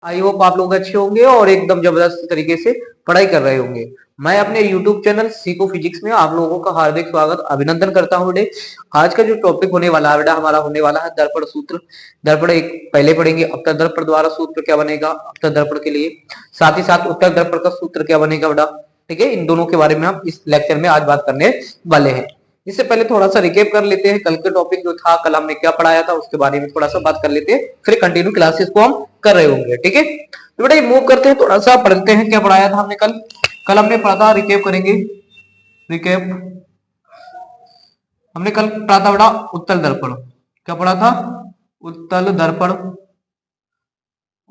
I hope आप लोग अच्छे होंगे और एकदम जबरदस्त तरीके से पढ़ाई कर रहे होंगे। मैं अपने YouTube चैनल सीको फिजिक्स में आप लोगों का हार्दिक स्वागत अभिनंदन करता हूँ बेटे। आज का जो टॉपिक होने वाला है बेटा हमारा होने वाला है दर्पण सूत्र। दर्पण एक पहले पढ़ेंगे, अवतल दर्पण द्वारा सूत्र क्या बनेगा अवतल दर्पण के लिए, साथ ही साथ उत्तल दर्पण का सूत्र क्या बनेगा बेटा। ठीक है, इन दोनों के बारे में हम इस लेक्चर में आज बात करने वाले हैं। इससे पहले थोड़ा सा रिकेप कर लेते हैं, कल के टॉपिक जो था, कल हमने क्या पढ़ाया था उसके बारे में थोड़ा सा बात कर लेते हैं, फिर कंटिन्यू क्लासेस को हम कर रहे होंगे। ठीक है, तो बेटा मूव करते हैं, थोड़ा सा पढ़ते हैं क्या पढ़ाया था हमने कल। कल हमने पढ़ा था, रिकेप करेंगे, रिकेप हमने कल पढ़ा था बेटा उत्तल दर्पण। क्या पढ़ा था? उत्तल दर्पण।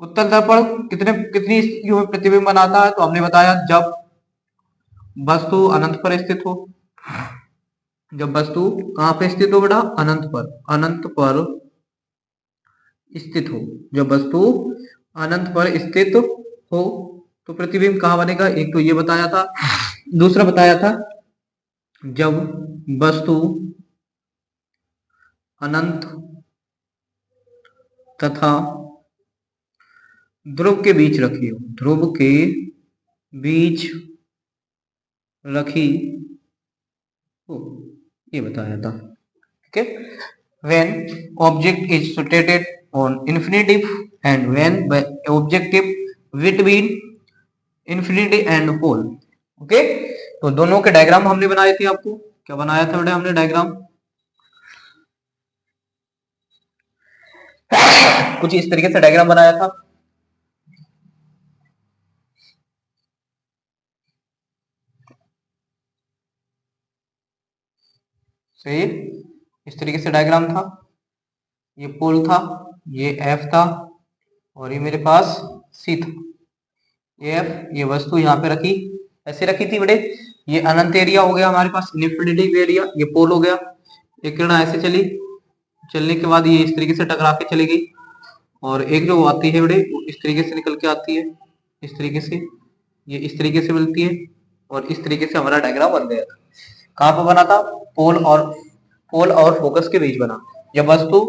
उत्तल दर्पण कितनी स्थितियों में प्रतिबिंब बनाता है, तो हमने बताया जब वस्तु अनंत पर स्थित हो। जब वस्तु कहां पे स्थित हो बेटा? अनंत पर, अनंत पर स्थित हो। जब वस्तु अनंत पर स्थित हो तो प्रतिबिंब कहां बनेगा, एक तो ये बताया था। दूसरा बताया था जब वस्तु अनंत तथा ध्रुव के बीच रखी हो, ध्रुव के बीच रखी हो, ये बताया था। ठीक है, when object is situated on infinitive and when objective between infinity and pole। Okay, तो दोनों के डायग्राम हमने बनाए थे। आपको क्या बनाया था बेटा हमने डायग्राम? कुछ इस तरीके से डायग्राम बनाया था। सही, इस तरीके से डायग्राम था। ये पोल था, ये एफ था और ये मेरे पास सी था। ये एफ, ये वस्तु यहाँ पे रखी, ऐसे रखी थी बेटे। ये अनंत एरिया हो गया हमारे पास, इनफिनिटी एरिया, ये पोल हो गया। एक किरण ऐसे चली, चलने के बाद ये इस तरीके से टकरा के चली गई और एक जो आती है बेटे वो इस तरीके से निकल के आती है, इस तरीके से, ये इस तरीके से मिलती है और इस तरीके से हमारा डायग्राम बन गया था। कहाँ पर बना था? पोल और फोकस के बीच बना। जब वस्तु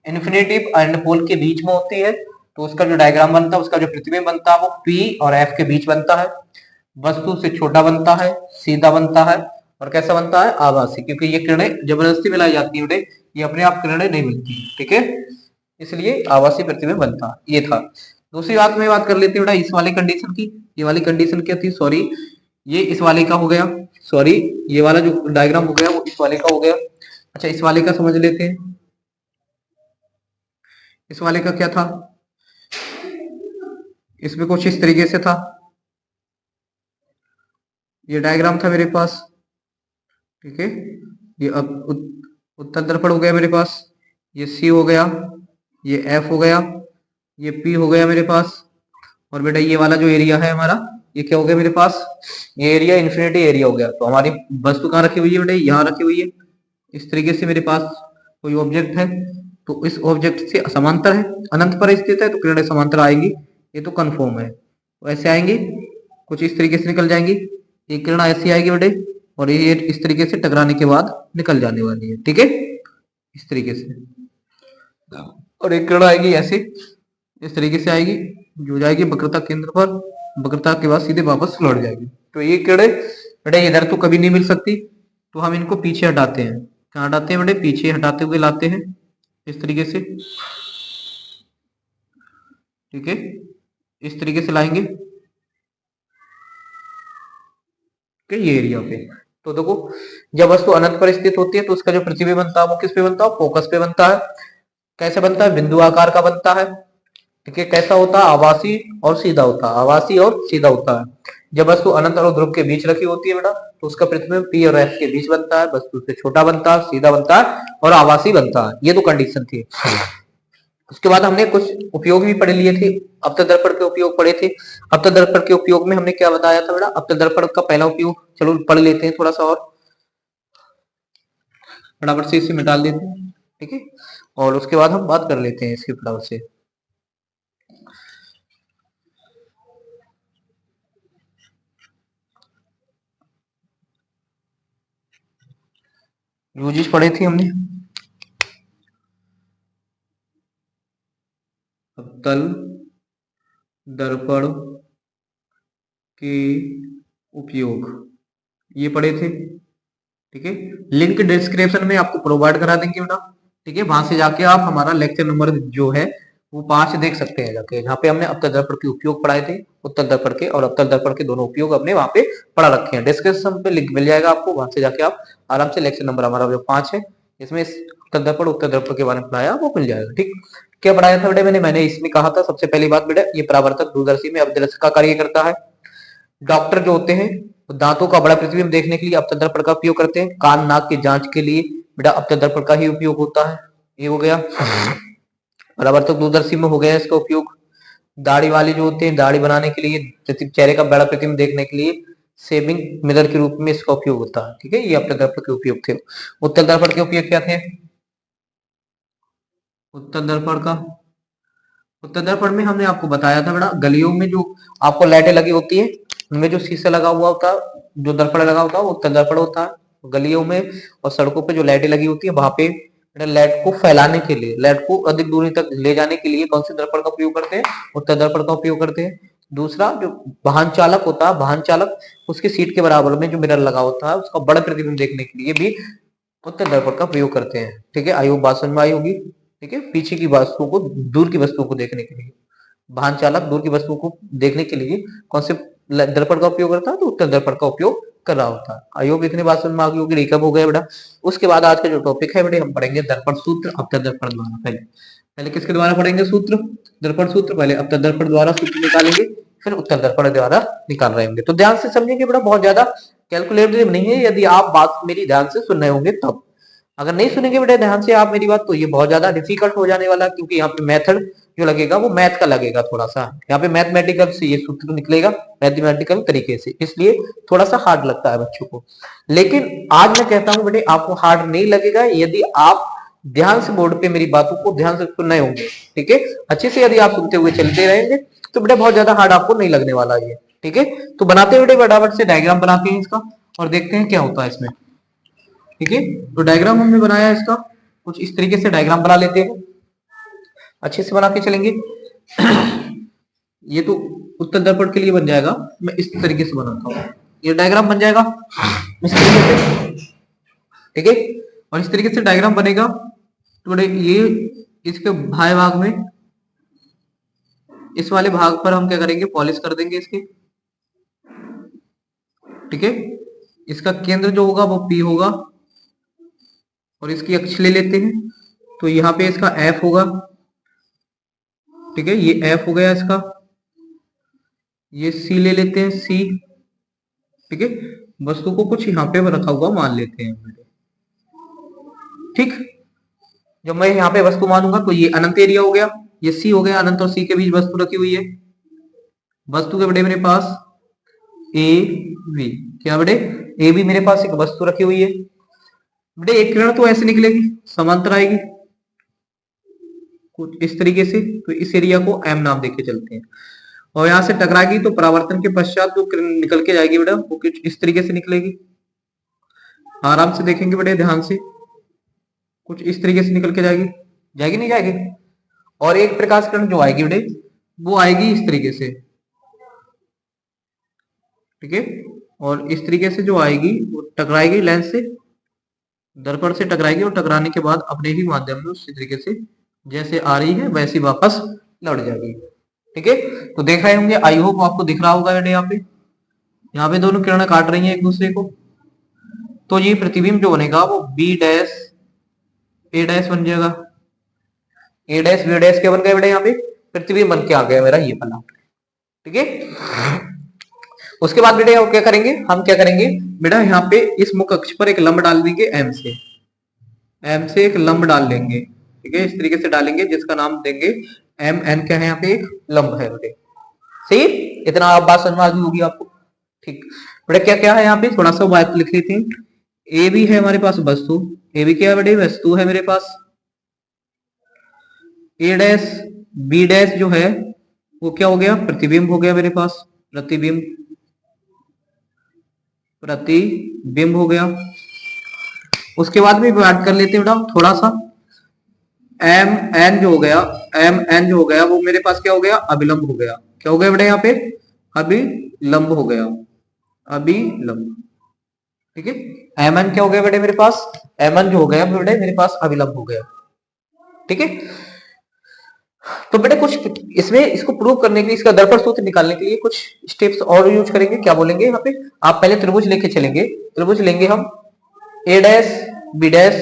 इन्फिनेटिव एंड पोल के बीच में होती है तो उसका जो डायग्राम बनता है, उसका जो प्रतिबिंब बनता है वो P और F के बीच बनता है। वस्तु से छोटा बनता है, सीधा बनता है और कैसा बनता है? आभासी, क्योंकि ये किरणें जबरदस्ती मिलाई जाती है बेटे, ये अपने आप किरणें नहीं मिलती। ठीक है, इसलिए आभासी प्रतिबिंब बनता है। ये था। दूसरी बात में बात कर लेते हैं बेटा इस वाली कंडीशन की। ये वाली कंडीशन क्या थी? सॉरी, ये इस वाले का हो गया। सॉरी, ये वाला जो डायग्राम हो गया वो इस वाले का हो गया। अच्छा, इस वाले का समझ लेते हैं। इस वाले का क्या था? इसमें कुछ इस तरीके से था। ये डायग्राम था मेरे पास। ठीक है, ये अब उत्तल दर्पण हो गया मेरे पास, ये सी हो गया, ये एफ हो गया, ये पी हो गया मेरे पास। और बेटा ये वाला जो एरिया है हमारा, ये क्या हो गया मेरे पास? ये एरिया इन्फिनिटी एरिया हो गया। तो हमारी वस्तु कहाँ रखी हुई है बेटा? यहाँ रखी हुई है। इस तरीके से मेरे पास कोई ऑब्जेक्ट है तो इस ऑब्जेक्ट से समांतर है, अनंत पर स्थित है तो किरणें समांतर आएगी, ये तो कंफर्म है। तो ऐसे आएंगी, कुछ इस तरीके से निकल जाएंगी। एक किरण ऐसी आएगी बेटे और ये इस तरीके से टकराने के बाद निकल जाने वाली है। ठीक है, इस तरीके से। और एक किरण आएगी ऐसे, इस तरीके से आएगी, जो जाएगी वक्रता केंद्र पर, वक्रता के बाद सीधे वापस लौट जाएगी। तो ये किरणें बेटे इधर तो कभी नहीं मिल सकती, तो हम इनको पीछे हटाते हैं। कहाँ हटाते हैं बेटे? पीछे हटाते हुए लाते हैं इस तरीके से। ठीक है, इस तरीके से लाएंगे कि ये एरिया पे। तो देखो, जब वस्तु अनंत पर स्थित होती है तो उसका जो प्रतिबिंब बनता है वो किस पे बनता है? फोकस पे बनता है। कैसे बनता है? बिंदु आकार का बनता है। ठीक है, कैसा होता है? आभासी और सीधा होता है, आभासी और सीधा होता है। जब वस्तु अनंत और ध्रुव के बीच रखी होती है बेटा तो उसका प्रतिबिंब P और F के बीच बनता है, वस्तु से छोटा बनता है, सीधा बनता है और आभासी बनता है। ये तो कंडीशन थी। उसके बाद हमने कुछ उपयोग भी पढ़ लिए थे, अवतल दर्पण के उपयोग पढ़े थे। अवतल दर्पण के उपयोग में हमने क्या बताया था बेटा? अवतल दर्पण का पहला उपयोग चलो पढ़ लेते हैं थोड़ा सा और फटाफट से इसे मिटा देते हैं। ठीक है, और उसके बाद हम बात कर लेते हैं इसके फटाफट से। यूजेस पढ़े थे हमने, अवतल दर्पण के उपयोग, ये पढ़े थे। ठीक है, लिंक डिस्क्रिप्शन में आपको प्रोवाइड करा देंगे बेटा। ठीक है, वहां से जाके आप हमारा लेक्चर नंबर जो है वो 5 देख सकते हैं जाके, जहाँ पे हमने अवतल दर्पण के उपयोग पढ़ाए थे। उत्तल दर्पण के और अवतल दर्पण के दोनों उपयोग हमने वहां पे पढ़ा रखे हैं। डिस्क्रिप्शन पे लिंक मिल जाएगा आपको, वहां से जाके आप आराम से लेक्चर नंबर हमारा जो 5 है इसमें उत्तल दर्पण उत्तर दर्पण के बारे में पढ़ाया वो मिल जाएगा। ठीक, क्या पढ़ाया था बेटा मैंने इसमें कहा था सबसे पहली बात बेटा, ये परावर्तक दूरदर्शी में अभिदर्शक का कार्य करता है। डॉक्टर जो होते हैं दांतों का बड़ा प्रतिबिंब देखने के लिए अवतल दर्पण का उपयोग करते हैं। कान नाक की जांच के लिए बेटा अवतल दर्पण का ही उपयोग होता है। ये हो गया। परावर्तक दूरदर्शी में हो गया इसका उपयोग। दाढ़ी वाले जो होते हैं दाढ़ी बनाने के लिए, चेहरे का बड़ा प्रतिबिंब देखने के लिए शेविंग मिरर के रूप में इसका उपयोग होता है। ठीक है, ये अवतल दर्पण के उपयोग थे। उत्तल दर्पण के उपयोग क्या थे? उत्तल दर्पण का, उत्तल दर्पण में हमने आपको बताया था बेटा, गलियों में जो आपको लाइटें लगी होती है उनमें जो शीशा लगा हुआ होता है, जो दर्पण लगा होता है वो उत्तल दर्पण होता है। गलियों में और सड़कों पे जो लाइटें लगी होती है वहां पे लाइट को फैलाने के लिए, लाइट को अधिक दूरी तक ले जाने के लिए कौन से दर्पण का उपयोग करते हैं? उत्तल दर्पण का उपयोग करते हैं। दूसरा, जो वाहन चालक होता है, वाहन चालक उसकी सीट के बराबर में जो मिरर लगा होता है उसका बड़ा प्रतिबिंब देखने के लिए भी उत्तल दर्पण का प्रयोग करते हैं। ठीक है, आई होप बात समझ में आई होगी। ठीक है, पीछे की वस्तुओं को, दूर की वस्तुओं को देखने के लिए वाहन चालक दूर की वस्तुओं को देखने के लिए कौन से दर्पण का उपयोग करता है? तो उत्तल दर्पण का उपयोग कर रहा होता है। आई होप इतनी बात समझ में आ गई होगी, रिकअप हो गया बेटा। उसके बाद आज का जो टॉपिक है बेटे हम पढ़ेंगे दर्पण सूत्र अवतल दर्पण द्वारा। पहले पहले किसके द्वारा पढ़ेंगे? सूत्र, दर्पण सूत्र। पहले अवतल दर्पण द्वारा सूत्र निकालेंगे, फिर उत्तल दर्पण द्वारा निकाल रहे होंगे। तो ध्यान से समझेंगे बेटा, बहुत ज्यादा कैलकुलेटिव नहीं है, यदि आप बात मेरी ध्यान से सुन रहे होंगे तब। अगर नहीं सुनेंगे बेटा ध्यान से आप मेरी बात, तो ये बहुत ज्यादा डिफिकल्ट हो जाने वाला, क्योंकि यहाँ पे मेथड जो लगेगा वो मैथ का लगेगा थोड़ा सा। यहाँ पे मैथमेटिकल से ये सूत्र निकलेगा मैथमेटिकल तरीके से, इसलिए थोड़ा सा हार्ड लगता है बच्चों को। लेकिन आज मैं कहता हूं बेटे आपको हार्ड नहीं लगेगा यदि आप ध्यान से बोर्ड पे मेरी बातों को ध्यान से सुन रहे होंगे। ठीक है, अच्छे से यदि आप सुनते हुए चलते रहेंगे तो बेटा बहुत ज्यादा हार्ड आपको नहीं लगने वाला ये। ठीक है, तो बनाते बेटे फटाफट से डायग्राम बनाते हैं इसका और देखते हैं क्या होता है इसमें। ठीक है, तो डायग्राम हमने बनाया इसका, कुछ इस तरीके से डायग्राम बना लेते हैं, अच्छे से बना के चलेंगे। ये तो उत्तल दर्पण के लिए बन जाएगा, मैं इस तरीके से बनाता हूँ, ये डायग्राम बन जाएगा इस तरीके से। ठीक है, और इस तरीके से डायग्राम बनेगा तो ये इसके भाग में, इस वाले भाग पर हम क्या करेंगे? पॉलिश कर देंगे इसके। ठीक है, इसका केंद्र जो होगा वो P होगा और इसकी अक्ष ले लेते हैं, तो यहाँ पे इसका F होगा। ठीक है, ये F हो गया इसका, ये C ले लेते हैं C। ठीक है, वस्तु को कुछ यहाँ पे रखा हुआ मान लेते हैं। ठीक, जब मैं यहाँ पे वस्तु मानूंगा तो ये अनंत एरिया हो गया, ये C हो गया, अनंत और C के बीच वस्तु रखी हुई है। वस्तु के बड़े मेरे पास ए बी, क्या बड़े? ए बी मेरे पास एक वस्तु रखी हुई है बेटे। एक किरण तो ऐसे निकलेगी, समांतर आएगी कुछ इस तरीके से, तो इस एरिया को M नाम देके चलते हैं। और यहां से टकराएगी तो परावर्तन के पश्चात जो किरण निकल के जाएगी बेटा वो कुछ इस तरीके से निकलेगी। आराम से देखेंगे बेटे ध्यान से, कुछ इस तरीके से निकल के जाएगी, जाएगी नहीं जाएगी? और एक प्रकाश किरण जो आएगी बेटे वो आएगी इस तरीके से। ठीक है, और इस तरीके से जो आएगी वो टकराएगी लेंस से, दर्पण से टकराएगी और टकराने के बाद अपने ही माध्यम में उसी तरीके से जैसे आ रही है वैसी वापस लौट जाएगी। ठीक है, तो देख रहे होंगे, आई होप आपको दिख रहा होगा बेटे। यहाँ पे दोनों किरणें काट रही हैं एक दूसरे को, तो ये प्रतिबिंब जो बनेगा वो बी डैश ए डैश बन जाएगा। ए डैश बी डैश क्या बन गया बेटा? यहाँ पे प्रतिबिंब बन के आ गया मेरा ये बना। ठीक है, उसके बाद बेटा क्या करेंगे? हम क्या करेंगे बेटा, यहाँ पे इस मुख्य अक्ष पर एक लंब डाल देंगे एम से एक लंब डाल लेंगे। ठीक है, इस तरीके से डालेंगे जिसका नाम देंगे एम एन। क्या है? यहाँ पे एक लंब है बेटे। सही, इतना आप बात समझ में आ गई होगी आपको। ठीक बेटा, क्या क्या है यहाँ पे थोड़ा सा बात लिख लेते हैं। ए भी है हमारे पास वस्तु, ए भी क्या है बेटे? वस्तु है मेरे पास। ए डैश बी डैश जो है वो क्या हो गया? प्रतिबिंब हो गया मेरे पास, प्रतिबिंब हो गया। उसके बाद में बात कर लेते हैं बेटा थोड़ा सा, एम एन जो हो गया, एम एन जो हो गया वो मेरे पास क्या हो गया? अभिलंब हो गया। क्या हो गया बेटा यहाँ पे, अभिलंब हो गया, अभिलंब। ठीक है, एमएन क्या हो गया बेटे मेरे पास, एमएन जो हो गया बेटे मेरे पास अभिलंब हो गया। ठीक है, तो बेटे कुछ इसमें इसको प्रूव करने के लिए, इसका दर्पण सूत्र निकालने के लिए कुछ स्टेप्स और यूज करेंगे। क्या बोलेंगे यहाँ पे, आप पहले त्रिभुज लेके चलेंगे, त्रिभुज लेंगे हम A dash B dash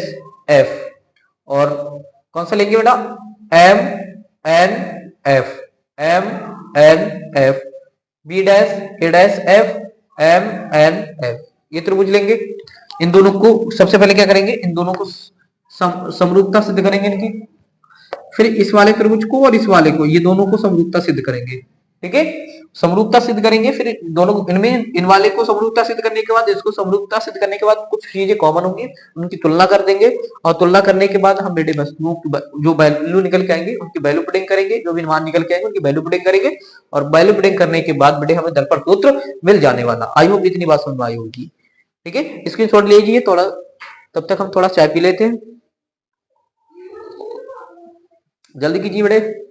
F, और कौन सा लेंगे बेटा, M N F, M N F, B dash A dash F, M N F, ये त्रिभुज लेंगे। इन दोनों को सबसे पहले क्या करेंगे, इन दोनों को समरूपता सिद्ध करेंगे इनकी, फिर इस वाले त्रिभुज को और इस वाले को, ये दोनों को समरूपता सिद्ध करेंगे। ठीक है, समरूपता सिद्ध करेंगे, फिर दोनों इनमें इन वाले को समरूपता सिद्ध करने के बाद इसको समरूपता सिद्ध करने के बाद कुछ चीजें कॉमन होंगी, उनकी तुलना कर देंगे, और तुलना करने के बाद हम बेटे वस्तुओं जो वैल्यू निकल के आएंगे उनकी वैल्यू पुटिंग करेंगे, जो भी मान निकल के आएंगे उनकी वैल्यू पुटिंग करेंगे, और वैल्यू पुटिंग करने के बाद बेटे हमें दर्पण सूत्र मिल जाने वाला। आई होप इतनी बात समझ में आई होगी। ठीक है, स्क्रीनशॉट लीजिए थोड़ा, तब तक हम थोड़ा चाय पी लेते हैं, जल्दी कीजिए बेटे।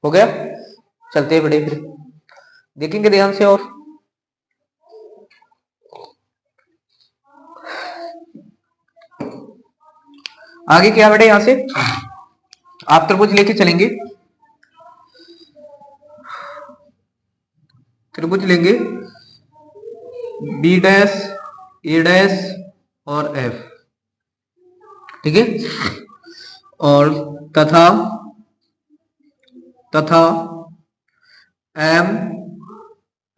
हो गया, चलते हैं बेटे, फिर देखेंगे ध्यान से। और आगे क्या बेटे, यहां से आप त्रिभुज लेके चलेंगे, त्रिभुज लेंगे बी डैश ए डैश और एफ। ठीक है, और तथा एम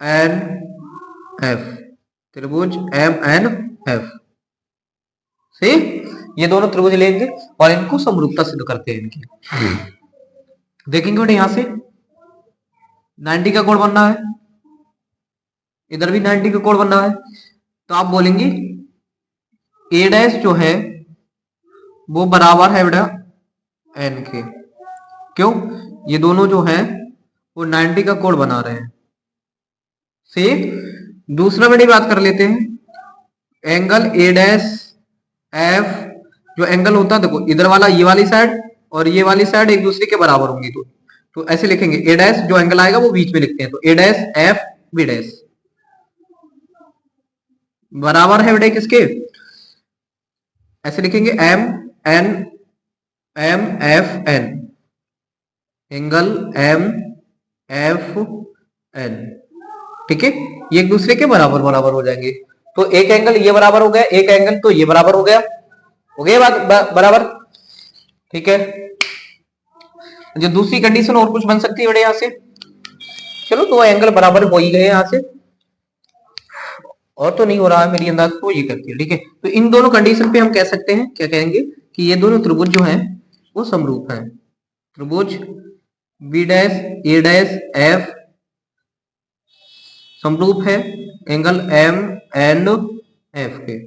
एन एफ, त्रिभुज एम एन एफ से ये दोनों त्रिभुज लेंगे और इनको समरूपता सिद्ध करते हैं इनकी। देखेंगे बेटे यहां से 90 का कोण बनना है, इधर भी 90 का कोण बनना है, तो आप बोलेंगे ए डैश जो है वो बराबर है बेटा एन के। क्यों, ये दोनों जो है वो 90 का कोण बना रहे हैं। से दूसरा बड़ी बात कर लेते हैं, एंगल ए डैश एफ, जो एंगल होता है देखो इधर वाला, ये वाली साइड और ये वाली साइड एक दूसरे के बराबर होंगी, तो ऐसे लिखेंगे ए डैश, जो एंगल आएगा वो बीच में लिखते हैं, तो A dash F B dash बराबर है बेटे किसके, ऐसे लिखेंगे M N M F N, angle M F N. ठीक है, ये एक दूसरे के बराबर बराबर हो जाएंगे, तो एक एंगल ये बराबर हो गया, एक एंगल तो ये बराबर हो गया, बात बराबर। ठीक है, जो दूसरी कंडीशन और कुछ बन सकती है बेटे यहां से, चलो तो एंगल बराबर हो ही गए यहां से, और तो नहीं हो रहा है मेरी अंदाज, तो ये करती है। ठीक है, तो इन दोनों कंडीशन पे हम कह सकते हैं, क्या कहेंगे कि ये दोनों त्रिभुज जो हैं वो समरूप हैं। त्रिभुज B dash A dash F समरूप है एंगल एम एंड एफ के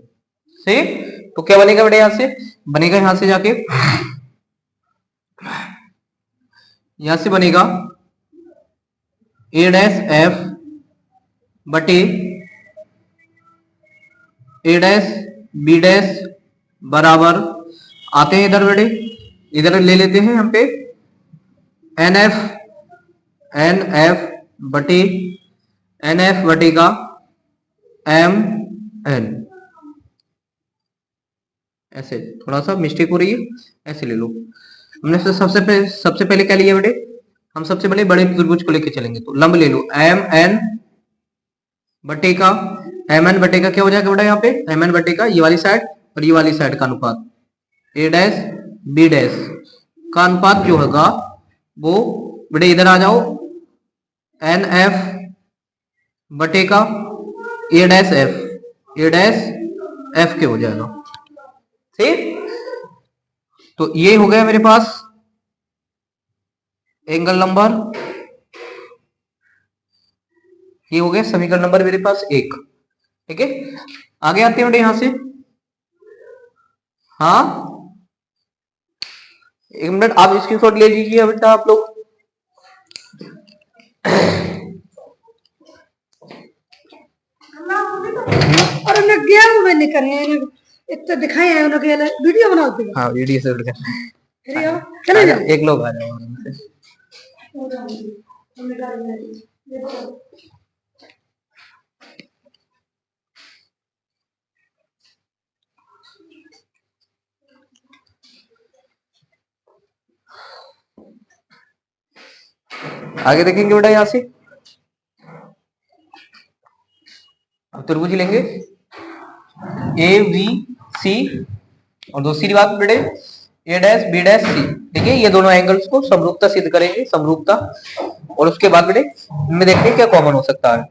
से, तो क्या बनेगा बेटे यहां से, बनेगा यहां से जाके, यहां से बनेगा ए डैश एफ बटे ए डैश बी डैश बराबर, आते हैं इधर बेटे, इधर ले लेते हैं हम पे एन एफ बटे एन एफ बटे का एम एन, ऐसे थोड़ा सा मिस्टेक हो रही है, ऐसे ले लो। हमने सबसे पहले क्या लिया बेटे, हम सबसे पहले बड़े त्रिभुज को लेके चलेंगे, तो लंब ले लो एम एन बटे का, एम एन बटे का क्या हो जाएगा बेटा यहाँ पे, एम एन बटे का ये वाली साइड और ये वाली साइड का अनुपात, ए डैश बी डैश का अनुपात जो होगा वो बेटे इधर आ जाओ, एन एफ बटे का ए डैश एफ के हो जाएगा। ठीक, तो ये हो गया मेरे पास एंगल नंबर, ये हो गया समीकरण नंबर मेरे पास 1। ठीक है, आगे आते हैं बेटे यहां से, हाँ 1 मिनट आप स्क्रीनशॉट ले लीजिए बेटा आप लोग। और उन्हें गेम में नहीं करे हैं, इतना दिखाए हैं उन्होंने, वीडियो बनाते हैं। हाँ वीडियो से चले जाओ, एक लोग आ जाओ, आगे देखेंगे बेटा यहां से, अब त्रिभुज लेंगे ए बी सी, और दूसरी बात बेटे ए डैश बी डैश सी। देखिए ये दोनों एंगल्स को समरूपता सिद्ध करेंगे, समरूपता, और उसके बाद बेटे इनमें देखते हैं क्या कॉमन हो सकता है।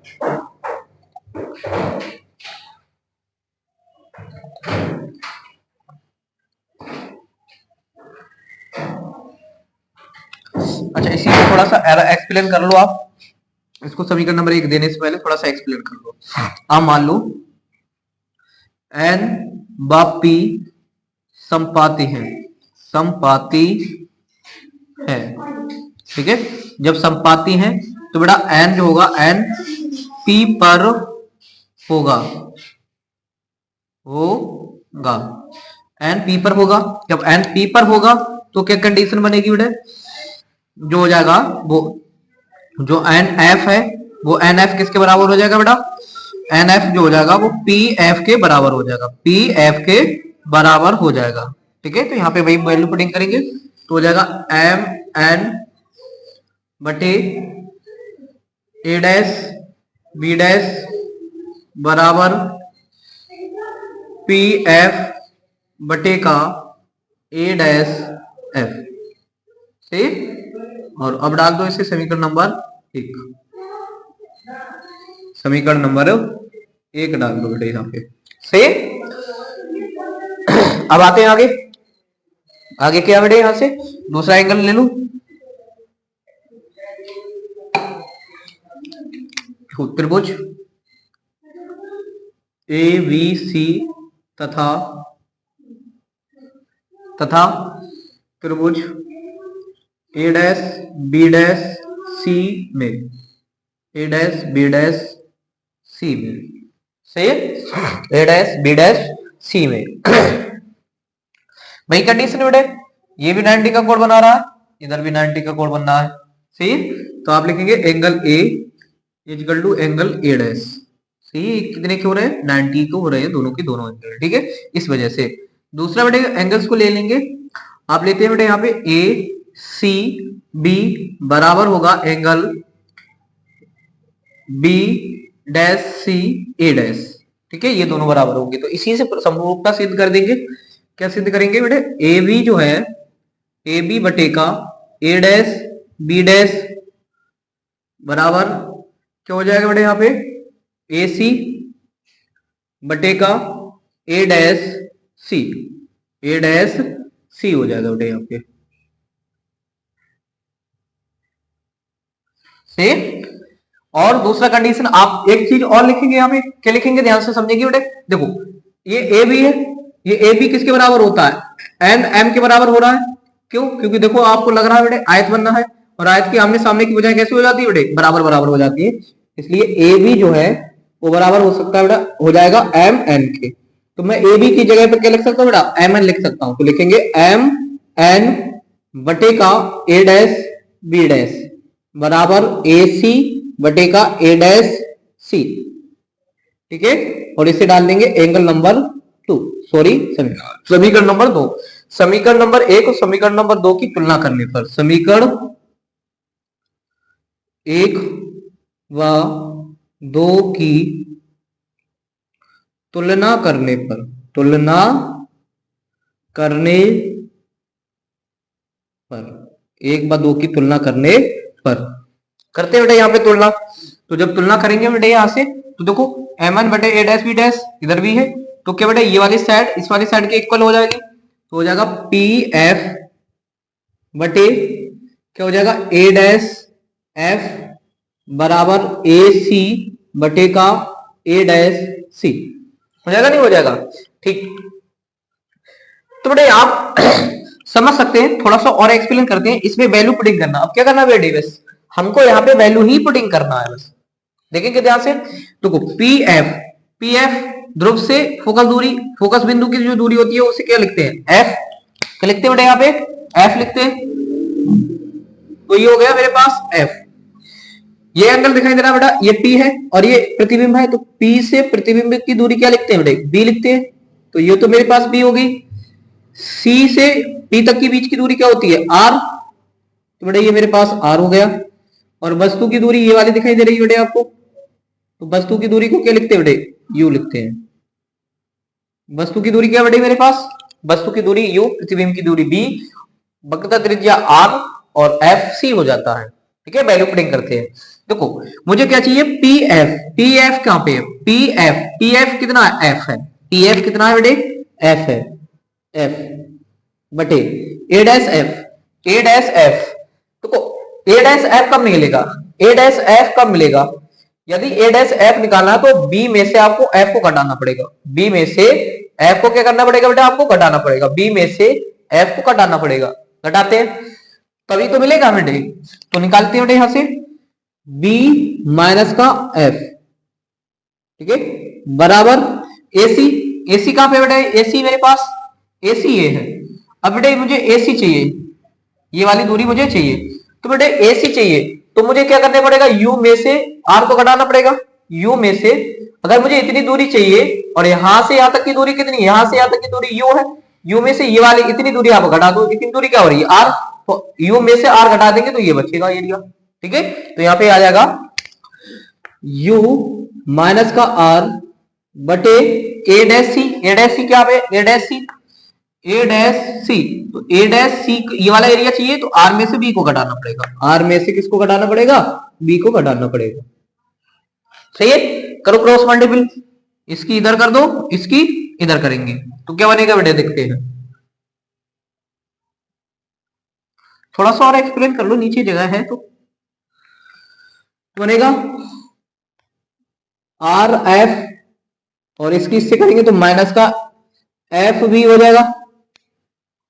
अच्छा इसी को थोड़ा सा एक्सप्लेन कर लो आप, इसको समीकरण नंबर 1 देने से पहले थोड़ा सा एक्सप्लेन कर लो। आप मान लो एन व पी संपाती है, संपाती है, ठीक है। जब संपाती है तो बेटा एन जो होगा एन पी पर होगा, एन पी पर होगा। जब एन पी पर होगा तो क्या कंडीशन बनेगी बेटा, जो हो जाएगा वो जो एन एफ है वो एन एफ किसके बराबर हो जाएगा बेटा, एन एफ जो हो जाएगा वो पी एफ के बराबर हो जाएगा, पी एफ के बराबर हो जाएगा, ठीक है। तो यहाँ पे वही वैल्यू पुटिंग करेंगे तो हो जाएगा एम एन बटे ए डैश बी डैश बराबर पी एफ बटे का ए डैश एफ, ठीक। और अब डाल दो इसे समीकरण नंबर 1, समीकरण नंबर 1 डाल दो बेटे यहाँ पे से। अब आते हैं आगे, आगे क्या बेटे यहां से दूसरा एंगल ले लू, त्रिभुज ए बी सी तथा त्रिभुज ए डैश बी डैश सी में, A dash B dash C में, सही है, ए डैश बी डैश सी में। वही कंडीशन बेटे, ये भी 90 का कोण बना रहा है, इधर भी 90 का कोण बन रहा है, सही है। तो आप लिखेंगे angle A equal to angle A dash, सही। कितने के हो रहे हैं, 90 को हो रहे हैं दोनों के दोनों एंगल, ठीक है। इस वजह से दूसरा बेटे एंगल्स को ले लेंगे, आप लेते हैं बेटे यहाँ पे ए सी बी बराबर होगा angle B dash C A dash, ठीक है। ये दोनों बराबर होंगे तो इसी से समरूपता सिद्ध कर देंगे। क्या सिद्ध करेंगे बेटे, ए बी जो है ए बी बटे का ए डैश बी डैश बराबर क्या हो जाएगा बेटे यहाँ पे ए सी बटे का ए dash C, A dash C हो जाएगा बेटे यहाँ पे से। और दूसरा कंडीशन आप एक चीज और लिखेंगे यहाँ पे, क्या लिखेंगे ध्यान से समझेंगे बेटे। देखो ये ए बी है, ये ए बी किसके बराबर होता है, एन एम के बराबर हो रहा है, क्यों, क्योंकि देखो आपको लग रहा है बेटे आयत बनना है, और आयत की आमने सामने की बजाय कैसे हो जाती है बेटे, बराबर बराबर हो जाती है। इसलिए ए बी जो है वो बराबर हो सकता है बेटा, हो जाएगा एम एन के। तो मैं ए बी की जगह पर क्या लिख सकता हूँ बेटा, एम एन लिख सकता हूं। तो लिखेंगे एम एन बटे का ए डैश बी डैश बराबर ए सी बटे का ए डैश सी, ठीक है। और इसे डाल देंगे एंगल नंबर 2, सॉरी समीकरण नंबर 2। समीकरण नंबर 1 और समीकरण नंबर 2 की तुलना करने पर, समीकरण 1 व 2 की तुलना करने पर, तुलना करने पर, 1 व 2 की तुलना करने पर करते हैं बेटा यहाँ पे तुलना। तो जब तुलना करेंगे बेटा यहाँ से तो देखो एम बटे ए डैश बी डैश इधर भी है, तो क्या बेटा ये वाली साइड इस वाली साइड के इक्वल हो जाएगी, तो हो जाएगा पी एफ बटे क्या हो जाएगा ए डैश एफ बराबर ए सी बटे का ए डैश सी, हो जाएगा नहीं हो जाएगा, ठीक। तो बेटा आप समझ सकते हैं, थोड़ा सा और एक्सप्लेन करते हैं, इसमें वैल्यू पुटिंग करना। अब क्या करना है बेटे, बस हमको यहाँ पे वैल्यू ही पुटिंग करना है, बस देखेंगे ध्यान से। तो पी एफ ध्रुव से फोकस दूरी, फोकस बिंदु की जो दूरी होती है उसे क्या लिखते हैं, एफ। क्या लिखते हैं बेटा यहाँ पे, एफ लिखते हैं। तो ये हो गया मेरे पास एफ। ये एंगल दिखाई दे रहा है बेटा, ये पी है और ये प्रतिबिंब है, तो पी से प्रतिबिंब की दूरी क्या लिखते हैं बेटे, बी लिखते हैं। तो ये तो मेरे पास बी होगी। सी से पी तक की बीच की दूरी क्या होती है, आर, तो बेटे ये मेरे पास आर हो गया। और वस्तु की दूरी ये वाली दिखाई दे रही है बेटे आपको, तो वस्तु की दूरी को क्या लिखते हैं बेटे, यू लिखते हैं। वस्तु की दूरी क्या बेटे मेरे पास, वस्तु की दूरी यू, प्रतिबिंब की दूरी बी, वक्रता त्रिज्या आर और एफ सी हो जाता है। ठीक है, वैल्यू पुटिंग करते हैं। देखो मुझे क्या चाहिए, पी एफ। पी एफ कहां पे है, पी एफ, पी एफ कितना है, एफ है। पी एफ कितना है बेटे, एफ है, एफ बटे A dash F, A dash F. देखो ए डैश एफ कब निकलेगा, ए डैश एफ कब मिलेगा, यदि ए डैश एफ निकालना है तो बी में से आपको एफ को घटाना पड़ेगा। बी में से एफ को क्या करना पड़ेगा बेटा, आपको घटाना पड़ेगा। बी में से एफ को घटाना पड़ेगा, घटाते हैं तभी तो मिलेगा बेटे। तो निकालते हैं बेटे यहां से बी माइनस का एफ, ठीक है, बराबर एसी। एसी कहां पे बेटे, एसी मेरे पास, एसी ये है। अब बेटे मुझे एसी चाहिए, ये वाली दूरी मुझे चाहिए, तो बेटे एसी चाहिए तो मुझे क्या करना पड़ेगा, यू में से आर को घटाना पड़ेगा। यू में से अगर मुझे इतनी दूरी चाहिए और यहां से यहां तक की दूरी कितनी, यहां से यहां तक की दूरी यू है, यू में से ये वाली इतनी दूरी आप घटा दो, इतनी दूरी क्या हो रही है, आर, तो यू में से आर घटा देंगे तो ये बचेगा एरिया। ठीक है, तो यहां पे आ जाएगा यू माइनस का आर बटे A dash C. A dash C क्या है, ए डैश सी, ए डैश सी, तो ए डैश सी ये वाला एरिया चाहिए तो आर में से बी को घटाना पड़ेगा। आर में से किसको घटाना पड़ेगा, बी को घटाना पड़ेगा। सही है, करो क्रॉस मल्टीपल, इसकी इधर कर दो, इसकी इधर करेंगे तो क्या बनेगा बेटे, देखते हैं। थोड़ा सा और एक्सप्लेन कर लो, नीचे जगह है तो बनेगा आर एफ और इसकी इससे करेंगे तो माइनस का एफ भी हो जाएगा।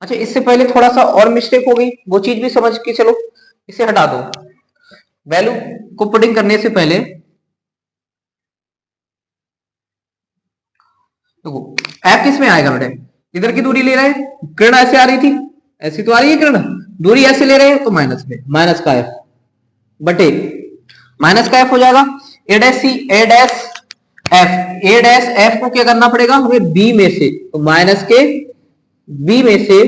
अच्छा इससे पहले थोड़ा सा और मिस्टेक हो गई, वो चीज भी समझ के चलो, इसे हटा दो। वैल्यू को पुटिंग करने से पहले देखो एफ किस में आएगा बेटे, इधर की दूरी ले रहे हैं, किरण ऐसे आ रही थी, ऐसी तो आ रही है किरण, दूरी ऐसे ले रहे हैं तो माइनस में, माइनस का एफ बटे माइनस का एफ हो जाएगा ए dash C, A dash F. A dash F को क्या करना पड़ेगा हमें, बी में से, तो माइनस के बी में से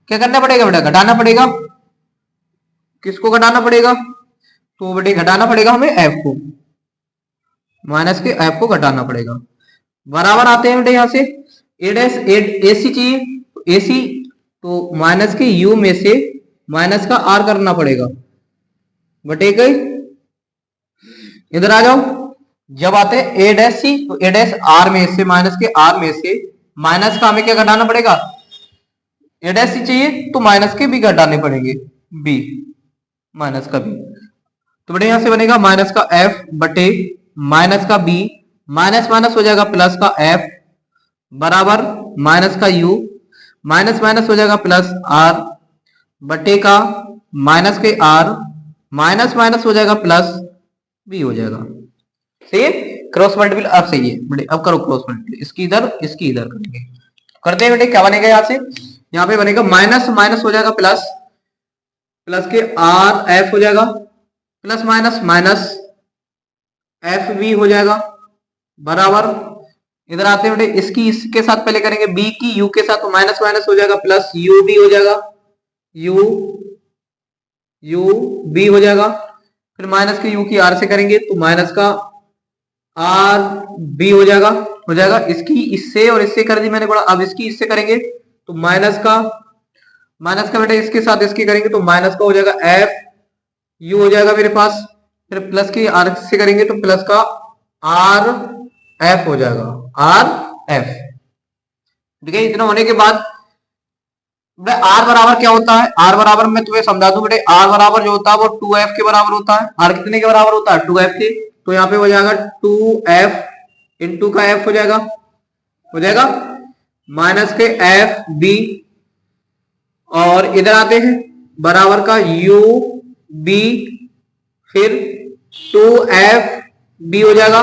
क्या करना पड़ेगा बेटा, घटाना पड़ेगा। किसको घटाना पड़ेगा, तो बेटे घटाना पड़ेगा हमें एफ को, माइनस के एफ को घटाना पड़ेगा। बराबर आते हैं बेटे यहां से ए डैश ए सी चाहिए, तो ए सी तो माइनस के यू में से माइनस का आर करना पड़ेगा बटे गई। इधर आ जाओ, जब आते हैं ए डैश सी तो ए डैश आर में से, माइनस के आर में से माइनस का हमें क्या घटाना पड़ेगा, ए डैश सी चाहिए तो माइनस के बी घटाने पड़ेंगे, बी माइनस का बी, तो बेटे यहां से बनेगा माइनस का एफ बटे माइनस का बी, माइनस माइनस हो जाएगा प्लस का एफ बराबर माइनस का यू, माइनस माइनस हो जाएगा प्लस आर बटे का माइनस के आर, माइनस माइनस हो जाएगा प्लस बी हो जाएगा। सही है, क्रॉस मल्टीपल अब सही है बेटे। अब करो क्रॉस मल्टीपल, इसकी इधर इसकी इधर करेंगे, करते हैं बेटे। क्या बनेगा यहां से, यहाँ पे बनेगा माइनस माइनस हो जाएगा प्लस, प्लस के आर एफ हो जाएगा, plus minus minus F B हो जाएगा बराबर। इधर आते हैं बेटे, इसकी इसके साथ पहले करेंगे, बी की यू के साथ, तो माइनस माइनस हो जाएगा प्लस यू बी हो जाएगा, यू यू बी हो जाएगा। फिर माइनस के यू की आर से करेंगे तो माइनस का आर बी हो जाएगा। इसकी इससे और इससे कर दी मैंने बड़ा, अब इसकी इससे करेंगे तो माइनस का बेटा इसके साथ इसके करेंगे तो माइनस का हो जाएगा एफ यू हो जाएगा मेरे पास। फिर प्लस की आर से करेंगे तो प्लस का आर एफ हो जाएगा, आर एफ। ठीक है, इतना होने के बाद आर बराबर क्या होता है, आर बराबर मैं तुम्हें समझा दूं बेटे, आर बराबर जो होता है वो 2f के बराबर होता है। आर कितने के बराबर होता है, 2f के, तो यहाँ पे हो जाएगा 2f इंटू का f हो जाएगा माइनस के एफ बी, और इधर आते हैं बराबर का u b, फिर 2f b हो जाएगा।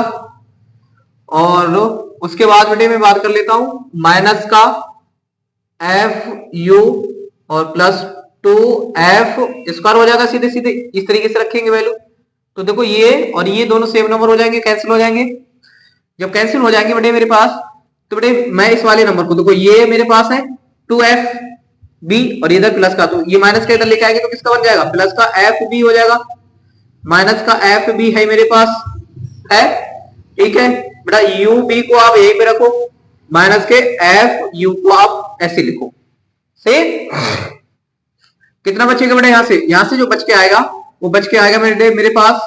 और उसके बाद बेटे मैं बात कर लेता हूं माइनस का एफ यू और प्लस टू एफ स्क्वायर हो जाएगा सीधे सीधे, इस तरीके से रखेंगे वैल्यू। तो देखो ये और ये दोनों सेम नंबर हो जाएंगे, कैंसिल हो जाएंगे। जब कैंसिल हो जाएंगे बेटे मेरे पास, तो बेटे मैं इस वाले नंबर को, देखो ये मेरे पास है 2FB और इधर प्लस का, तो ये माइनस का इधर लेके आएंगे तो किसका बन जाएगा, प्लस का FB हो जाएगा, माइनस का FB है मेरे पास है। ठीक है बेटा, UB को आप यहीं पे रखो, माइनस के FU को आप ऐसे लिखो। सही, कितना बचेगा बेटा यहां से जो बच के आएगा वो बच के आएगा मेरे पास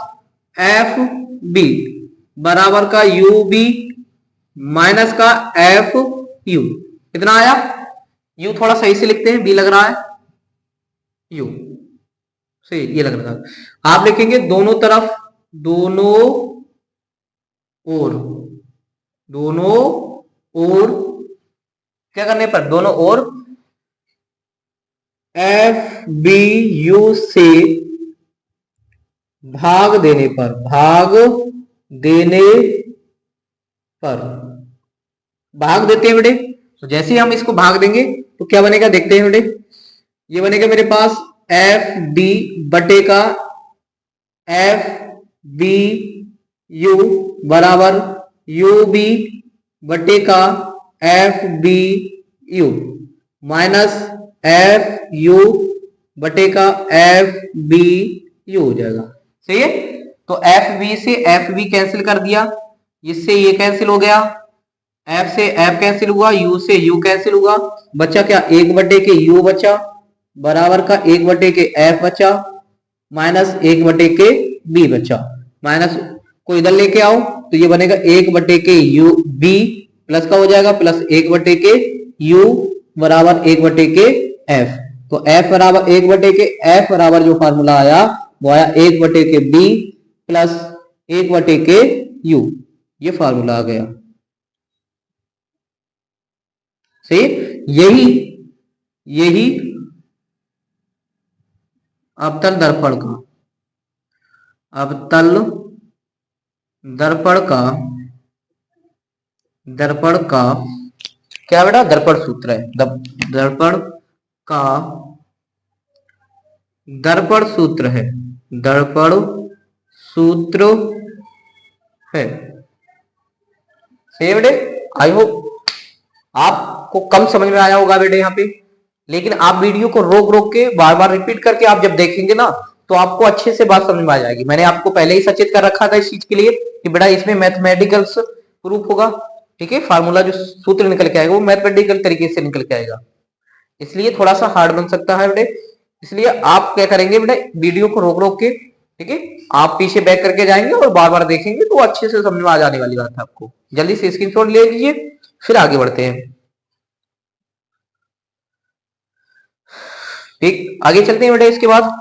FB बराबर का UB माइनस का FU। कितना आया, U थोड़ा सही से लिखते हैं, B लग रहा है U से, ये लग रहा है। आप लिखेंगे दोनों तरफ, दोनों ओर क्या करने पर, दोनों ओर FBU से भाग देने पर, भाग देते हैं बेटे। तो जैसे ही हम इसको भाग देंगे तो क्या बनेगा, देखते हैं बेटे। ये बनेगा मेरे पास FD बटे का FBU बराबर UB बटे का FBU माइनस FU बटे का FBU हो जाएगा। सही है, तो FB से FB कैंसिल कर दिया, इससे ये कैंसिल हो गया, F से F कैंसिल हुआ, U से U कैंसिल हुआ, बचा क्या, 1 बटे के U बचा बराबर का 1 बटे के F बचा माइनस 1 बटे के B बचा, माइनस को इधर लेके आओ तो ये बनेगा 1 बटे के U B प्लस का हो जाएगा, प्लस 1 बटे के U बराबर 1 बटे के F। तो F बराबर 1 बटे के F बराबर जो फार्मूला आया वो आया 1 बटे के B प्लस 1 बटे के U, ये फार्मूला आ गया। सही, यही अवतल दर्पण का क्या बेटा, दर्पण सूत्र है, दर्पण सूत्र है। सही बेटे, आई होप आपको कम समझ में आया होगा बेटे यहाँ पे, लेकिन आप वीडियो को रोक रोक के बार बार रिपीट करके आप जब देखेंगे ना तो आपको अच्छे से बात समझ में आ जाएगी। मैंने आपको पहले ही सचेत कर रखा था इस चीज के लिए कि बेटा इसमें मैथमेटिकल प्रूफ होगा। ठीक है, फार्मूला जो सूत्र निकल के आएगा वो मैथमेटिकल तरीके से निकल के आएगा, इसलिए थोड़ा सा हार्ड बन सकता है बेटे। इसलिए आप क्या करेंगे बेटे, वीडियो को रोक रोक के, ठीक है, आप पीछे बैक करके जाएंगे और बार बार देखेंगे तो अच्छे से समझ में आ जाने वाली बात है आपको। जल्दी से स्क्रीनशॉट ले लीजिए, फिर आगे बढ़ते हैं। ठीक, आगे चलते हैं बेटा। इसके बाद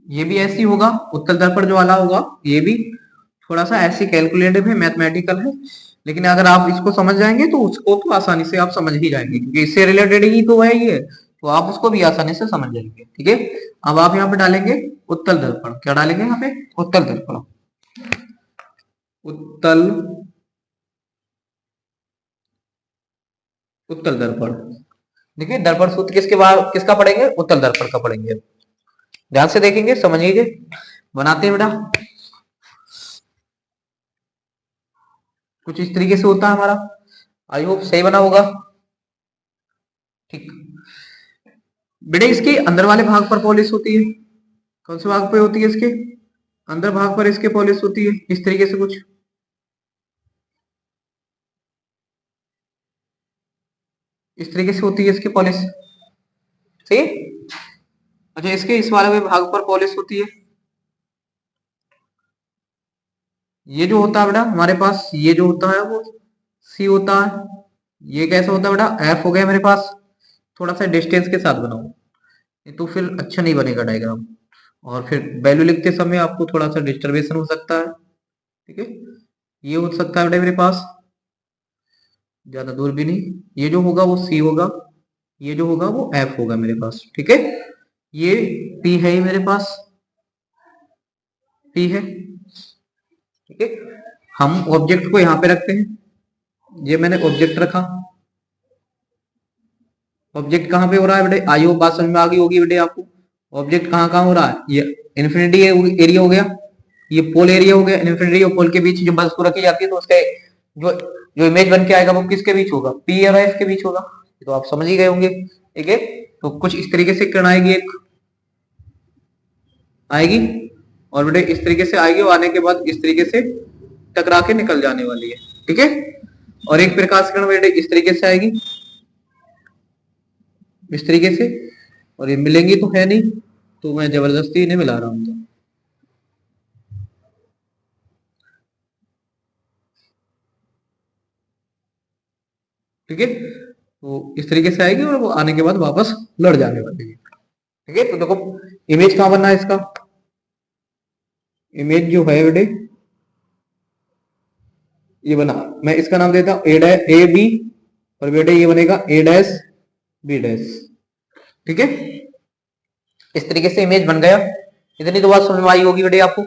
ये भी ऐसी होगा, उत्तल दर्पण जो वाला होगा ये भी थोड़ा सा ऐसे कैलकुलेटिव है, मैथमेटिकल है, लेकिन अगर आप इसको समझ जाएंगे तो उसको तो आसानी से आप समझ ही जाएंगे, क्योंकि इससे रिलेटेड ही तो है ये, तो आप उसको भी आसानी से समझ जाएंगे। ठीक है, अब आप यहाँ पे डालेंगे उत्तल दर्पण, क्या डालेंगे यहाँ पे, उत्तल दर्पण, उत्तल दर्पण। देखिए दर्पण सूत्र किसका पढ़ेंगे, उत्तल दर्पण का पढ़ेंगे। ध्यान से देखेंगे, समझिए, बनाते हैं बेटा। कुछ इस तरीके से होता है हमारा, आई होप सही बना होगा। ठीक बेटे, इसके अंदर वाले भाग पर पॉलिश होती है, कौन से भाग पे होती है, इसके अंदर भाग पर इसके पॉलिश होती है, इस तरीके से कुछ इस तरीके से होती है इसकी पॉलिश। सही, अच्छा इसके इस वाले भाग पर पॉलिश होती है। ये जो होता है बेटा हमारे पास, ये जो होता है वो सी होता है। ये कैसा होता है बेटा, एफ हो गया मेरे पास। थोड़ा सा डिस्टेंस के साथ बनाओ, तो फिर अच्छा नहीं बनेगा डायग्राम, और फिर वैल्यू लिखते समय आपको थोड़ा सा डिस्टर्बेशन हो सकता है। ठीक है, ये हो सकता है बेटा मेरे पास, ज्यादा दूर भी नहीं, ये जो होगा वो सी होगा, ये जो होगा वो एफ होगा मेरे पास। ठीक है, ये पी है, ये मेरे पास पी है। ठीक है, हम ऑब्जेक्ट को यहां पे रखते हैं, ये मैंने ऑब्जेक्ट रखा। ऑब्जेक्ट कहां पे हो रहा है बेटे, आईओ बात समझ में आ गई होगी बेटे आपको। ऑब्जेक्ट कहां कहां हो रहा है, ये इन्फिनिटी एरिया हो गया, ये पोल एरिया हो गया। इन्फिनिटी और पोल के बीच जो वस्तु रखी जाती है तो उसके जो जो इमेज बन के आएगा वो किसके बीच होगा, पी और एफ के बीच होगा। तो आप समझ ही गए होंगे। ठीक है, तो कुछ इस तरीके से किरण आएगी, एक आएगी और बेटे इस तरीके से आएगी, और आने के बाद इस तरीके से टकरा के निकल जाने वाली है। ठीक है, और एक प्रकाश किरण बेटे इस तरीके से आएगी, इस तरीके से, और ये मिलेंगी तो है नहीं, तो मैं जबरदस्ती इन्हें मिला रहा हूं। ठीक है, तो इस तरीके से आएगी और वो आने के बाद वापस लड़ जाने वाली है। ठीक है, तो देखो इमेज कहां बनना है इसका, इमेज जो है बेटे ये बना, मैं इसका नाम देता हूं ए बी, और बेटे ये बनेगा ए डैश बी डैश। ठीक है, इस तरीके से इमेज बन गया। इतनी तो बात समझ में आई होगी बेटे आपको।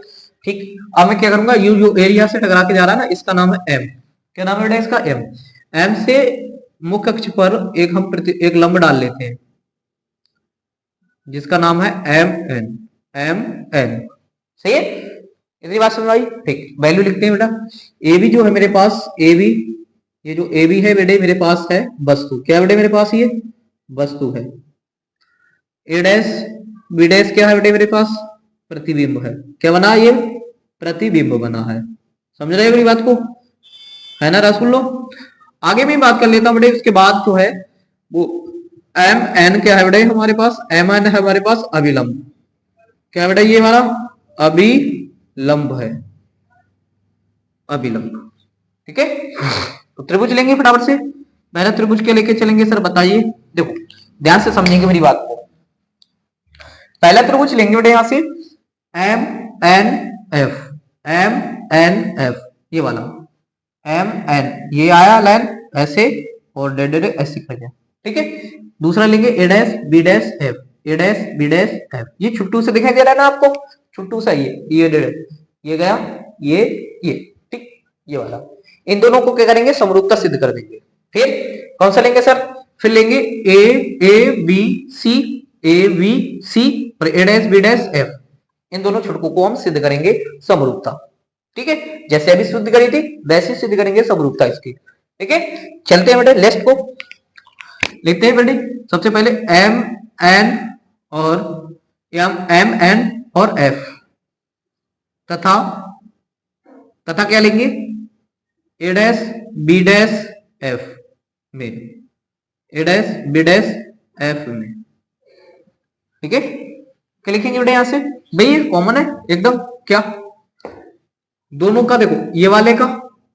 ठीक, अब मैं क्या करूंगा, यू जो एरिया से टकरा के जा रहा है ना, इसका नाम है एम। क्या नाम है बेटा इसका, एम। एम से मुख्य अक्ष पर एक लंब डाल लेते हैं जिसका नाम है एम एन, एम एन। सही है, इतनी बात समझ आई। ठीक, वैल्यू लिखते हैं बेटा। ए बी जो है मेरे पास, ए बी, ये जो ए बी है बेटे मेरे पास है वस्तु। क्या बेटे मेरे पास ये वस्तु है। ए डैश बी डैश क्या है बेटे मेरे पास, प्रतिबिंब है। क्या बना, ये प्रतिबिंब बना है। समझ रहे हो मेरी बात को, है ना रसगुल्लो। आगे मैं बात कर लेता हूं बेटे, उसके बाद जो है वो एम एन क्या है बेटे हमारे पास, एम एन है हमारे पास अभिलंब। क्या है बेटा ये हमारा अभिलंब है, अभिलंब। ठीक है, तो त्रिभुज लेंगे फटाफट से, पहले त्रिभुज के लेके चलेंगे सर, बताइए। देखो ध्यान से समझेंगे मेरी बात को। पहला त्रिभुज लेंगे बेटे यहां से M N F, M N F, ये वाला एम एन, ये आया लाइन ऐसे और डे डे ऐसे कर गया। ठीक है, दूसरा लेंगे ए dash B dash F, A dash B dash F. ये छुट्टू से दिखाई दे रहा है ना आपको, छुट्टू सा ये डे ये गया, ये ठीक, ये वाला। इन दोनों को क्या करेंगे, समरूपता सिद्ध कर देंगे। फिर कौन सा लेंगे सर, फिर लेंगे A B C, A B C और ए डैश बी डैश एफ। इन दोनों छुटकों को हम सिद्ध करेंगे समरूपता। ठीक है, जैसे अभी सिद्ध करी थी वैसे सिद्ध करेंगे समरूपता इसकी। ठीक है, चलते हैं बेटे लिस्ट को लिखते हैं बेटे। सबसे पहले एम एन और एम एन और एफ, तथा तथा क्या लेंगे, ए डैश बी डैश एफ में, A dash B dash F में। ठीक है, क्या लिखेंगे बेटे यहां से, भाई ये कॉमन है एकदम। क्या, दोनों का देखो, ये वाले का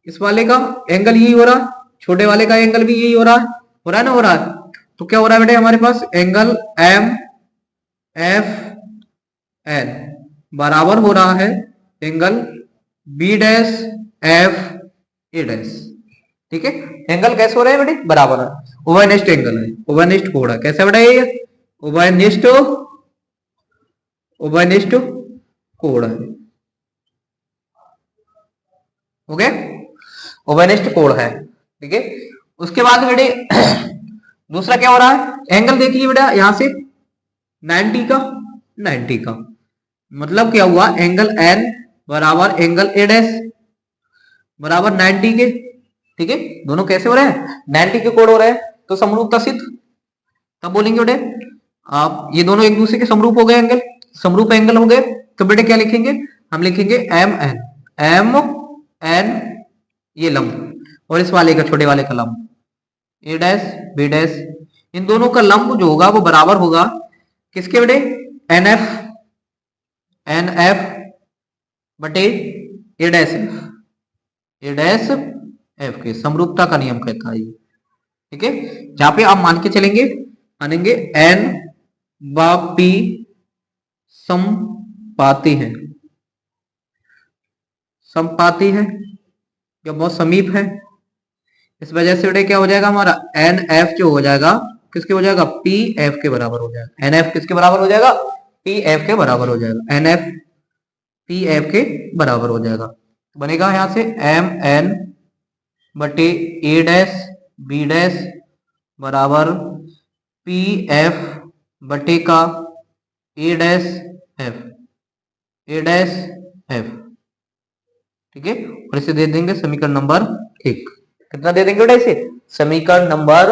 इस वाले का एंगल यही हो रहा है, छोटे वाले का एंगल भी यही हो रहा है ना, हो रहा है। तो क्या हो रहा है बेटे हमारे पास, एंगल एम एफ एन बराबर हो रहा है angle B dash F A dash. ठीक है, एंगल कैसे हो रहे हैं बेटे, बराबर है, उभयनिष्ठ एंगल है, उभयनिष्ठ कोण है। कैसे बेटा ये उभयनिष्ठ, उभयनिष्ठ कोण है। ओके, उभयनिष्ठ कोण है। ठीक है, उसके बाद बेटे दूसरा क्या हो रहा है, एंगल देखिए बेटा यहां से 90 का, 90 का मतलब क्या हुआ, एंगल एन बराबर एंगल ए डैश बराबर 90 के। ठीक है, दोनों कैसे हो रहे हैं, 90 के कोण हो रहे हैं, तो समरूपता सिद्ध। तब बोलेंगे बेटे आप ये दोनों एक दूसरे के समरूप हो गए, एंगल समरूप एंगल हो गए। तो बेटे क्या लिखेंगे, हम लिखेंगे एम एन, एम एन ये लंब, और इस वाले का छोटे वाले का लंब ए डैश बी डैश। इन दोनों का लंब जो होगा वो बराबर होगा किसके बेटे, एन एफ, एन एफ बटे A dash F, A dash F के। समरूपता का नियम कहता है ये। ठीक है, जहां पे आप मान के चलेंगे, मानेंगे एन व पी समपाती है, समपाती है या बहुत समीप है, इस वजह से बेटे क्या हो जाएगा हमारा एन एफ जो हो जाएगा किसके हो जाएगा पी एफ के बराबर हो जाएगा। एन एफ किसके बराबर हो जाएगा पी एफ के बराबर हो जाएगा। एन एफ पी एफ के बराबर हो जाएगा। बनेगा यहां से एम एन बटे ए डैश बी डैश बराबर पी एफ बटे का ए डैश एफ ठीक है। और इसे दे देंगे समीकरण नंबर 1। कितना दे देंगे बेटा इसे समीकरण नंबर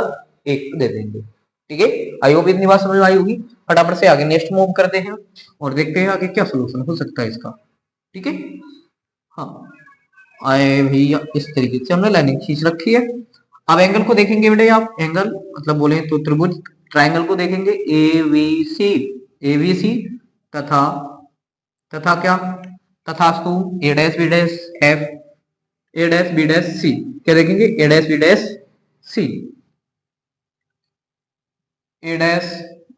1 दे देंगे। ठीक है, आई होप इतनी बात समझ में आई होगी। फटाफट से आगे नेक्स्ट मूव करते हैं और देखते हैं आगे क्या सोल्यूशन हो सकता है इसका। ठीक है, हाँ आए भैया इस तरीके से हमने लाइनिंग खींच रखी है। अब एंगल को देखेंगे बेटे, आप एंगल मतलब बोले तो त्रिभुज ट्राइंगल को देखेंगे एबीसी तथा क्या तथास्तु A dash B dash F A dash B dash C. क्या देखेंगे A dash B dash C A dash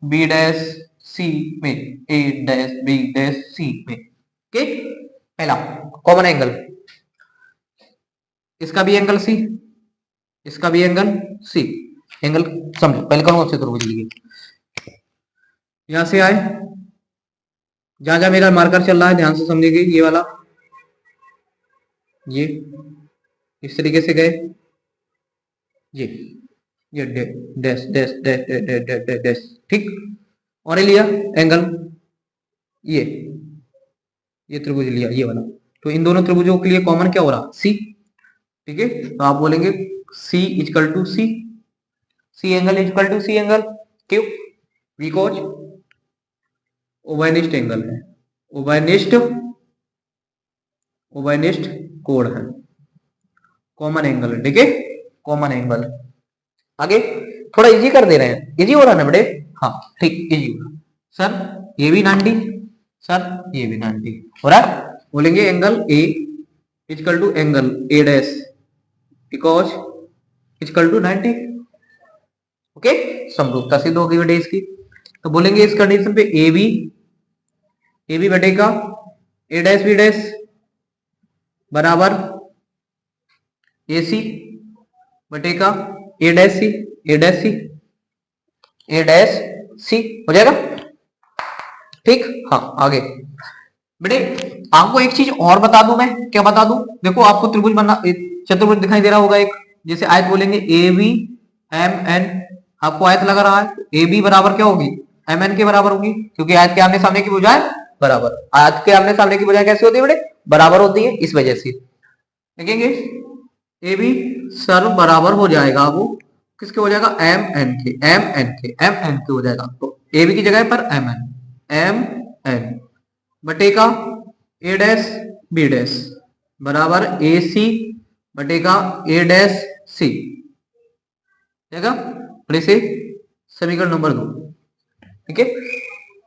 B dash C में A dash B dash C में। ओके, पहला कॉमन एंगल, इसका भी एंगल सी, इसका भी एंगल सी। एंगल समझो पहले कौन से त्रिभुज लिए, यहां से आए, जहां जहां मेरा मार्कर चल रहा है ध्यान से समझिए। ये वाला ये इस तरीके से गए, ये dash dash dash dash dash ठीक। और ये लिया एंगल, ये त्रिभुज लिया ये वाला। तो इन दोनों त्रिभुजों के लिए कॉमन क्या हो रहा सी। ठीक है, तो आप बोलेंगे C equal to C, C angle equal to C angle. क्यों? बिकॉज ओबाइनिस्ट एंगल है, ओबाइनिस्ट कोण है, कॉमन एंगल है। ठीक है, कॉमन एंगल। आगे थोड़ा इजी कर दे रहे हैं, इजी हो रहा है ना बेटे? हाँ ठीक, इजी हो रहा। सर ये भी 90, सर ये भी 90 हो रहा है। बोलेंगे angle A equal to angle A dash because equal to 90। Okay, समरूपता सिद्ध हो गई बेटे इसकी। तो बोलेंगे इस कंडीशन पे ए बी बटेगा ए डैश बी डैश बराबर ए सी बटेगा A dash C, A dash C, A dash C हो जाएगा। ठीक, हाँ आगे बेटे आपको एक चीज और बता दूं मैं, क्या बता दूं? देखो आपको त्रिभुज बनना, चतुर्भुज दिखाई दे रहा होगा एक, जैसे आयत बोलेंगे ए बी एम एन, आपको आयत लग रहा है ए बी बराबर क्या होगी एम एन के बराबर होगी, क्योंकि आयत के आमने सामने की बजाय बराबर, आयत के आमने सामने की बजाय कैसे होती है बेटे? बराबर होती है। इस वजह से देखेंगे ए बी सर बराबर हो जाएगा, वो किसके हो जाएगा एम एन के हो जाएगा। तो ए बी की जगह पर M N बटेगा A dash B dash बराबर ए सी बटेगा ए डैश सी जाएगा। से समीकरण नंबर 2। ठीक है,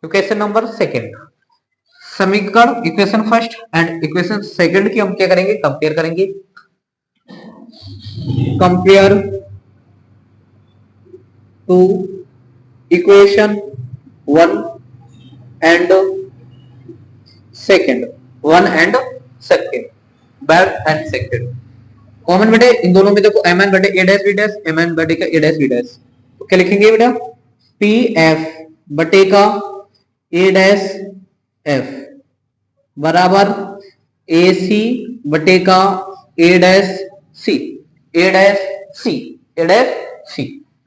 इक्वेशन नंबर 2, समीकरण equation first and equation second की हम क्या करेंगे? कंपेयर करेंगे। Compare to equation 1 and second, back and second. Common बेटे इन दोनों में देखो एम एन बटे A dash B dash, M N बटे का ए डैश बी डैश। तो क्या लिखेंगे बेटा? पी एफ बटे का ए डैश एफ बराबर ए सी बटे का ए dash C, A dash C, A dash सी।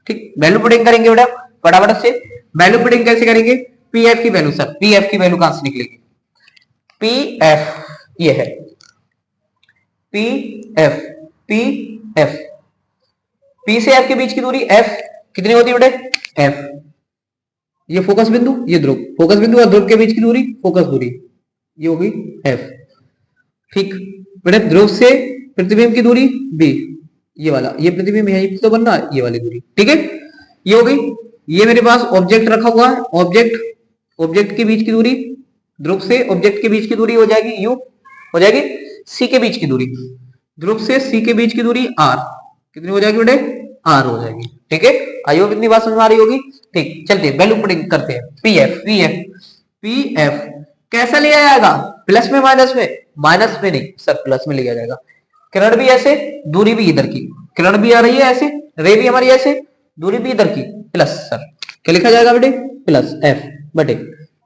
ठीक, वैल्यू पुटिंग करेंगे बेटा फटाफट से। वैल्यू पुटिंग कैसे करेंगे? पी एफ की वैल्यू, सर पी एफ की वैल्यू कहां से निकलेगी? पी एफ ये है P F, P F, P से एफ के बीच की दूरी एफ कितनी होती है बेटे? एफ, ये फोकस बिंदु, ये ध्रुव, फोकस बिंदु और ध्रुव के बीच की दूरी फोकस दूरी, ये होगी एफ। ठीक बेटे, ध्रुव से प्रतिबिंब की दूरी बी, ये वाला, ये प्रतिबिंब यहीं तो बन रहा है, ये वाली दूरी। ठीक है, ये हो गई। ये मेरे पास ऑब्जेक्ट रखा हुआ है, ऑब्जेक्ट के बीच की दूरी, ध्रुव से ऑब्जेक्ट के बीच की दूरी हो जाएगी यू, हो जाएगी सी के बीच की दूरी, ध्रुव से सी के बीच की दूरी आर, कितनी हो जाएगी बेटे? आर हो जाएगी। ठीक है, आई होप इतनी बात समझ में आ रही होगी। ठीक, चलते वैल्यू पुटिंग करते हैं। पी एफ कैसा लिया जाएगा? प्लस में माइनस में? माइनस में नहीं सर, प्लस में लिया जाएगा। किरण भी ऐसे, दूरी भी इधर की, किरण भी आ रही है ऐसे, रे भी हमारी ऐसे, दूरी भी इधर की प्लस सर, क्या लिखा जाएगा बेटे, प्लस एफ बटे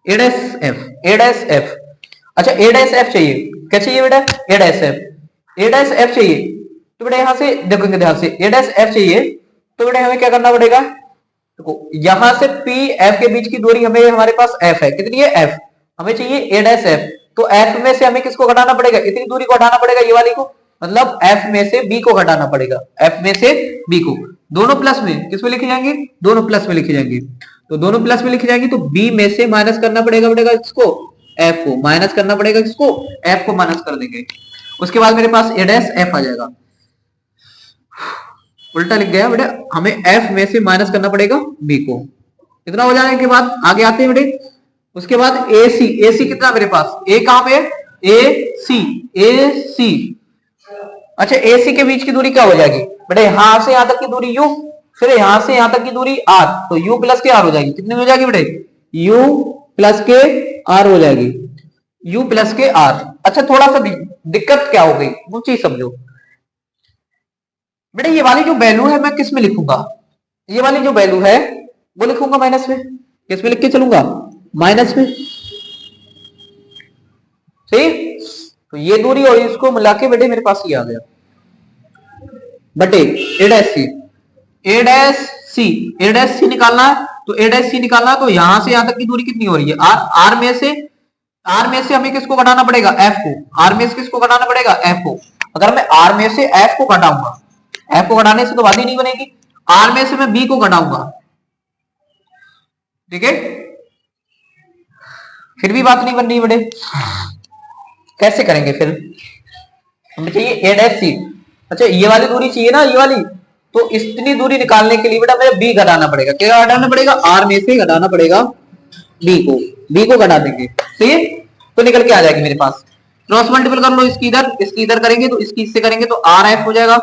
A dash F, A dash F. अच्छा ए डैश एफ चाहिए, क्या चाहिए बेटा, ए dash F, A dash F चाहिए। तो बेटा यहां से देखोगे ध्यान से, ए डैश एफ चाहिए तो बेटा हमें क्या करना पड़ेगा, देखो यहां से पी एफ के बीच की दूरी हमें, हमारे पास एफ है, कितनी है एफ, हमें चाहिए ए डैश एफ, तो एफ में से हमें किसको घटाना पड़ेगा, इतनी दूरी को हटाना पड़ेगा, ये वाली को, मतलब एफ में से बी को घटाना पड़ेगा, एफ में से बी को, दोनों प्लस में, किसमें लिखे जाएंगे, दोनों प्लस में लिखे जाएंगे, तो दोनों प्लस में लिखे जाएंगे, तो बी में से माइनस करना पड़ेगा इसको, एफ को माइनस करना पड़ेगा, इसको एफ को माइनस कर देंगे, उसके बाद मेरे पास ए डैश एफ आ जाएगा, उल्टा लिख गया बेटा, हमें एफ में से माइनस करना पड़ेगा बी को, इतना हो जाने के बाद आगे आते हैं बेटे, उसके बाद ए सी, ए सी कितना मेरे पास, ए कहां पे है, ए सी, ए सी, अच्छा ए सी के बीच की दूरी क्या हो जाएगी बेटे, यहां से यहां तक की दूरी यू, फिर यहां से यहां तक की दूरी आर, तो यू प्लस के आर हो जाएगी, कितनी हो जाएगी बेटे, यू प्लस के आर हो जाएगी, यू प्लस के आर। अच्छा थोड़ा सा दिक्कत क्या हो गई वो चीज समझो बेटा, ये वाली जो वैल्यू है मैं किस में लिखूंगा, ये वाली जो वैल्यू है वो लिखूंगा माइनस में, किस में लिख के चलूंगा, माइनस में, ठीक, तो ये दूरी और इसको मिला के बेटे मेरे पास ये आ गया बटे A dash C, A dash C, A dash सी निकालना है, तो ए डैश सी निकालना है, तो यहां से यहां तक की दूरी कितनी हो रही है, आर, आर में से हमें किसको घटाना पड़ेगा, एफ को, आर में से किसको घटाना पड़ेगा, एफ को, अगर मैं आर में से एफ को घटाऊंगा, एफ को घटाने से तो बात ही नहीं बनेगी, आर में से मैं बी को घटाऊंगा, ठीक है, फिर भी बात नहीं बन रही बेटे, कैसे करेंगे फिर, हमें चाहिए ए डैश सी, अच्छा ये वाली दूरी चाहिए ना, ये वाली, तो इतनी दूरी निकालने के लिए बेटा मेरे बी घटाना पड़ेगा, क्या घटाना पड़ेगा, आर में से घटाना पड़ेगा बी को, बी को घटा देंगे, ठीक है, तो निकल के आ जाएगी मेरे पास, क्रॉस मल्टीपल कर लो, इसकी इधर करेंगे तो इसकी इससे करेंगे तो आर एफ हो जाएगा,